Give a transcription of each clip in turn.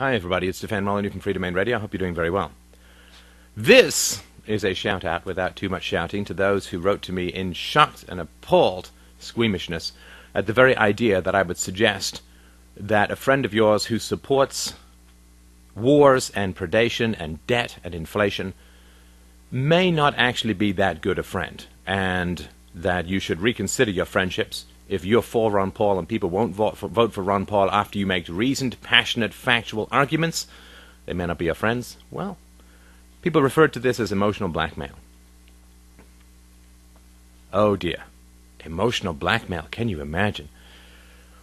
Hi everybody, it's Stefan Molyneux from Free Domain Radio. I hope you're doing very well. This is a shout out without too much shouting to those who wrote to me in shocked and appalled squeamishness at the very idea that I would suggest that a friend of yours who supports wars and predation and debt and inflation may not actually be that good a friend, and that you should reconsider your friendships. If you're for Ron Paul and people won't vote for Ron Paul after you make reasoned, passionate, factual arguments, they may not be your friends. Well, people refer to this as emotional blackmail. Oh dear. Emotional blackmail, can you imagine?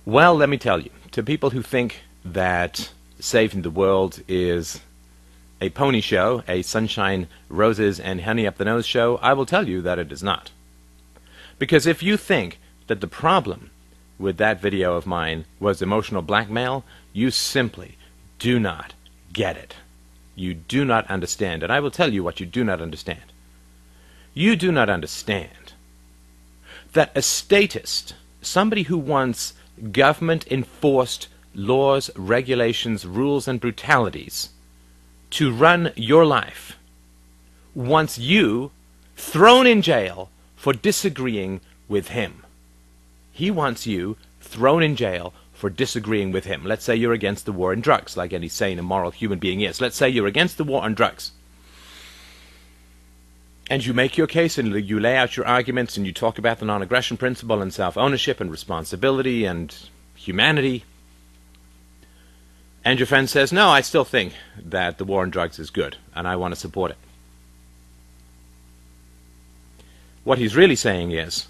Well, let me tell you, to people who think that saving the world is a pony show, a sunshine, roses, and honey up the nose show, I will tell you that it is not. Because if you think that the problem with that video of mine was emotional blackmail, you simply do not get it. You do not understand, and I will tell you what you do not understand. You do not understand that a statist, somebody who wants government-enforced laws, regulations, rules, and brutalities to run your life, wants you thrown in jail for disagreeing with him. He wants you thrown in jail for disagreeing with him. Let's say you're against the war on drugs, like any sane and moral human being is. Let's say you're against the war on drugs. And you make your case and you lay out your arguments and you talk about the non-aggression principle and self-ownership and responsibility and humanity. And your friend says, no, I still think that the war on drugs is good and I want to support it. What he's really saying is,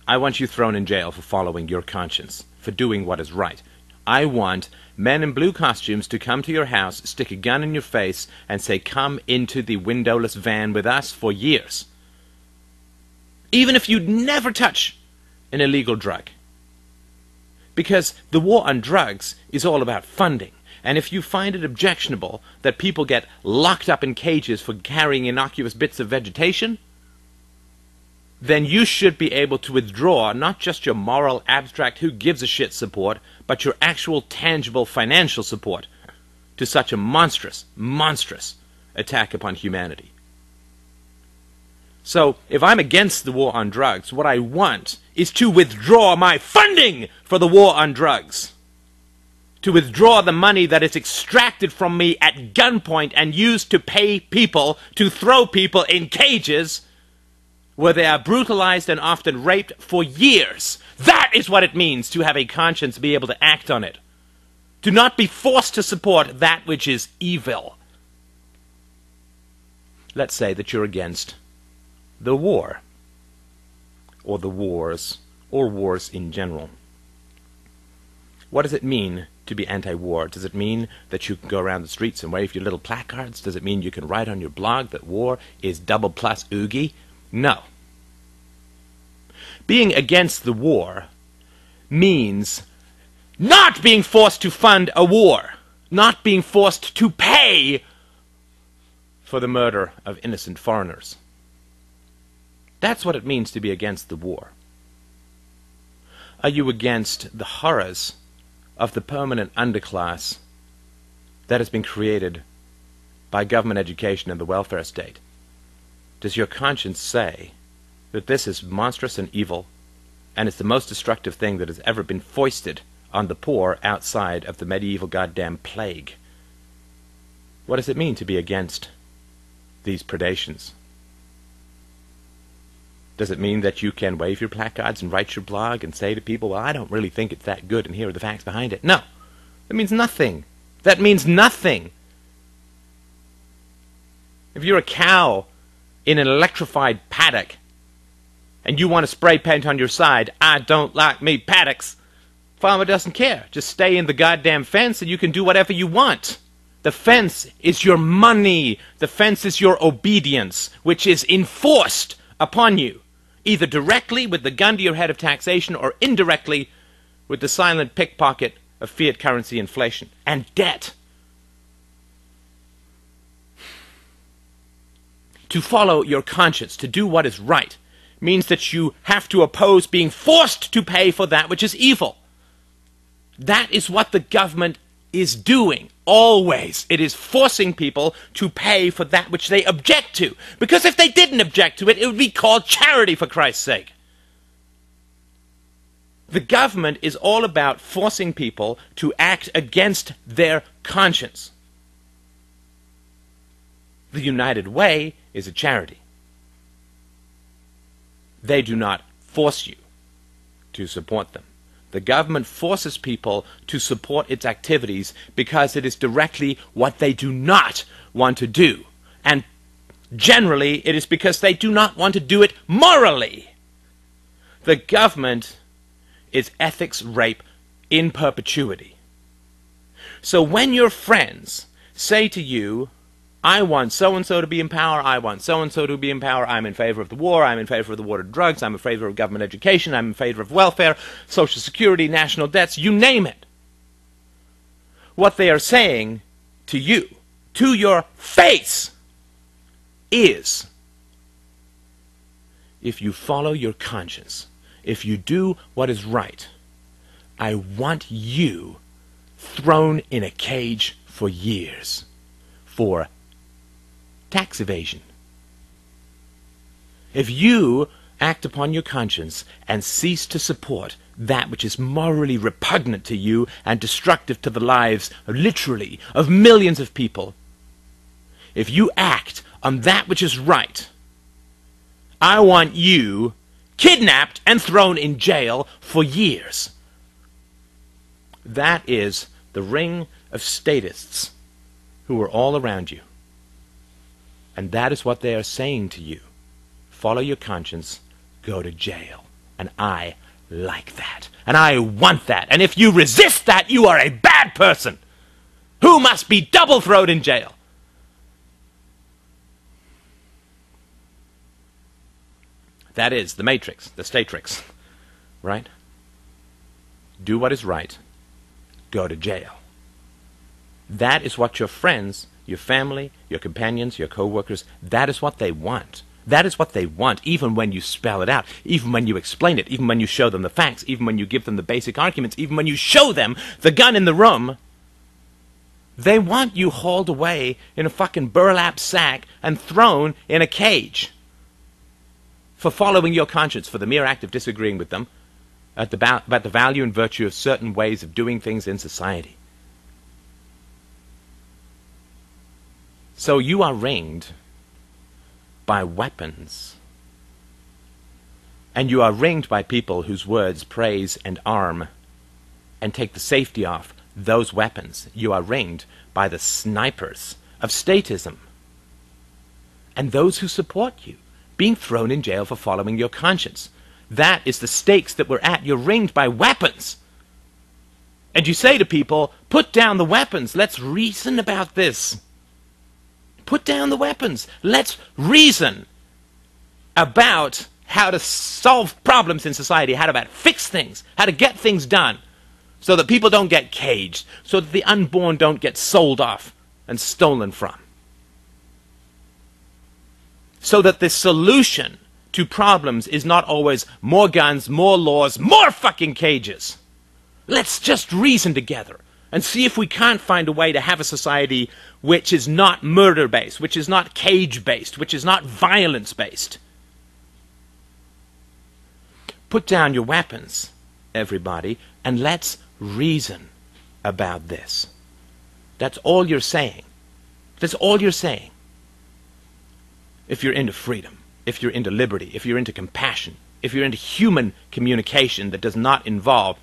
I want you thrown in jail for following your conscience, for doing what is right. I want men in blue costumes to come to your house, stick a gun in your face, and say, come into the windowless van with us for years. Even if you'd never touch an illegal drug. Because the war on drugs is all about funding. And if you find it objectionable that people get locked up in cages for carrying innocuous bits of vegetation, then you should be able to withdraw not just your moral, abstract, who gives a shit support, but your actual, tangible financial support to such a monstrous, monstrous attack upon humanity. So, if I'm against the war on drugs, what I want is to withdraw my funding for the war on drugs. To withdraw the money that is extracted from me at gunpoint and used to pay people to throw people in cages where they are brutalized and often raped for years. That is what it means to have a conscience, be able to act on it. To not be forced to support that which is evil. Let's say that you're against the war, or the wars, or wars in general. What does it mean to be anti-war? Does it mean that you can go around the streets and wave your little placards? Does it mean you can write on your blog that war is double plus oogie? No. Being against the war means not being forced to fund a war, not being forced to pay for the murder of innocent foreigners. That's what it means to be against the war. Are you against the horrors of the permanent underclass that has been created by government education and the welfare state? Does your conscience say that this is monstrous and evil, and it's the most destructive thing that has ever been foisted on the poor outside of the medieval goddamn plague? What does it mean to be against these predations? Does it mean that you can wave your placards and write your blog and say to people, well, I don't really think it's that good, and here are the facts behind it? No. That means nothing. That means nothing. If you're a cow in an electrified paddock and you want to spray paint on your side, I don't like me paddocks, farmer doesn't care. Just stay in the goddamn fence and you can do whatever you want. The fence is your money. The fence is your obedience, which is enforced upon you, either directly with the gun to your head of taxation or indirectly with the silent pickpocket of fiat currency inflation and debt. To follow your conscience, to do what is right, means that you have to oppose being forced to pay for that which is evil. That is what the government is doing, always, it is forcing people to pay for that which they object to. Because if they didn't object to it, it would be called charity, for Christ's sake. The government is all about forcing people to act against their conscience. The United Way is a charity. They do not force you to support them. The government forces people to support its activities because it is directly what they do not want to do. And generally, it is because they do not want to do it morally. The government is ethics rape in perpetuity. So when your friends say to you, I want so-and-so to be in power, I want so-and-so to be in power, I'm in favor of the war, I'm in favor of the war to drugs, I'm in favor of government education, I'm in favor of welfare, social security, national debts, you name it. What they are saying to you, to your face, is, if you follow your conscience, if you do what is right, I want you thrown in a cage for years for tax evasion. If you act upon your conscience and cease to support that which is morally repugnant to you and destructive to the lives, literally, of millions of people, if you act on that which is right, I want you kidnapped and thrown in jail for years. That is the ring of statists who are all around you. And that is what they are saying to you. Follow your conscience, go to jail. And I like that. And I want that. And if you resist that, you are a bad person who must be double thrown in jail. That is the matrix, the statrix, right? Do what is right, go to jail. That is what your friends, your family, your companions, your co-workers, that is what they want. That is what they want, even when you spell it out, even when you explain it, even when you show them the facts, even when you give them the basic arguments, even when you show them the gun in the room. They want you hauled away in a fucking burlap sack and thrown in a cage for following your conscience, for the mere act of disagreeing with them about the value and virtue of certain ways of doing things in society. So you are ringed by weapons. And you are ringed by people whose words praise and arm and take the safety off those weapons. You are ringed by the snipers of statism and those who support you, being thrown in jail for following your conscience. That is the stakes that we're at. You're ringed by weapons. And you say to people, put down the weapons. Let's reason about this. Put down the weapons. Let's reason about how to solve problems in society, how to fix things, how to get things done so that people don't get caged, so that the unborn don't get sold off and stolen from. So that the solution to problems is not always more guns, more laws, more fucking cages. Let's just reason together and see if we can't find a way to have a society which is not murder-based, which is not cage-based, which is not violence-based. Put down your weapons, everybody, and let's reason about this. That's all you're saying. That's all you're saying. If you're into freedom, if you're into liberty, if you're into compassion, if you're into human communication that does not involve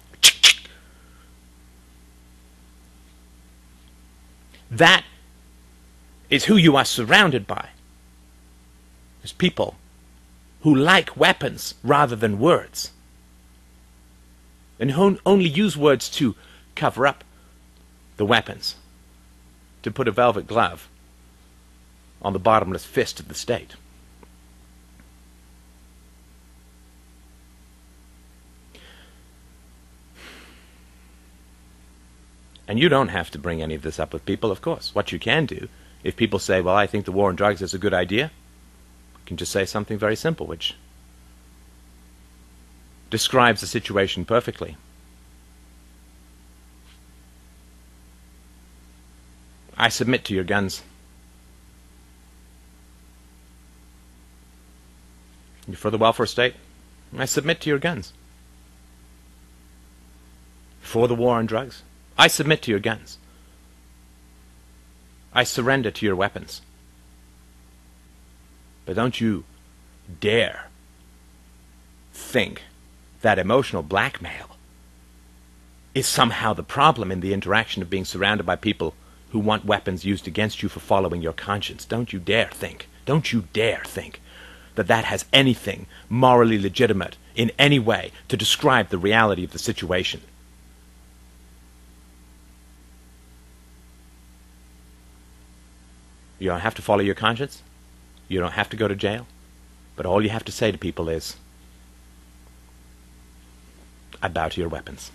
that is who you are surrounded by. There's people who like weapons rather than words, and who only use words to cover up the weapons, to put a velvet glove on the bottomless fist of the state. And you don't have to bring any of this up with people, of course. What you can do, if people say, well, I think the war on drugs is a good idea, you can just say something very simple, which describes the situation perfectly. I submit to your guns. You for the welfare state? I submit to your guns. For the war on drugs? I submit to your guns. I surrender to your weapons. But don't you dare think that emotional blackmail is somehow the problem in the interaction of being surrounded by people who want weapons used against you for following your conscience. Don't you dare think that that has anything morally legitimate in any way to describe the reality of the situation. You don't have to follow your conscience. You don't have to go to jail. But all you have to say to people is, I bow to your weapons.